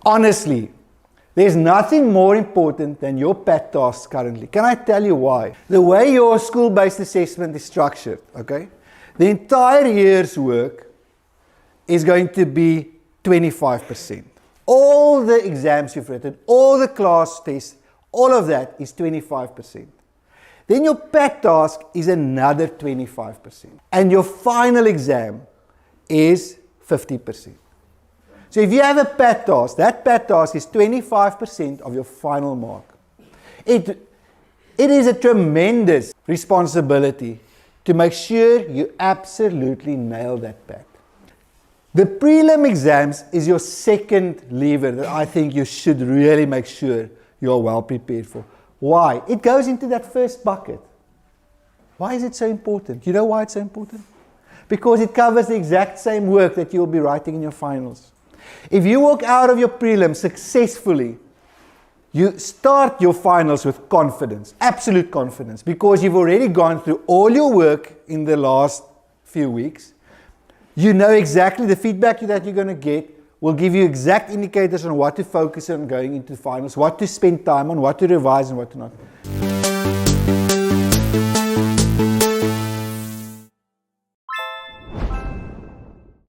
Honestly, there's nothing more important than your PAT tasks currently. Can I tell you why? The way your school-based assessment is structured, okay? The entire year's work is going to be 25%. All the exams you've written, all the class tests, all of that is 25%. Then your PAT task is another 25%. And your final exam is 50%. So if you have a PAT task, that PAT task is 25% of your final mark. It is a tremendous responsibility to make sure you absolutely nail that PAT. The prelim exams is your second lever that I think you should really make sure you're well prepared for. Why? It goes into that first bucket. Why is it so important? You know why it's so important? Because it covers the exact same work that you'll be writing in your finals. If you walk out of your prelim successfully, you start your finals with confidence, absolute confidence, because you've already gone through all your work in the last few weeks. You know exactly the feedback that you're going to get will give you exact indicators on what to focus on going into finals, what to spend time on, what to revise and what to not.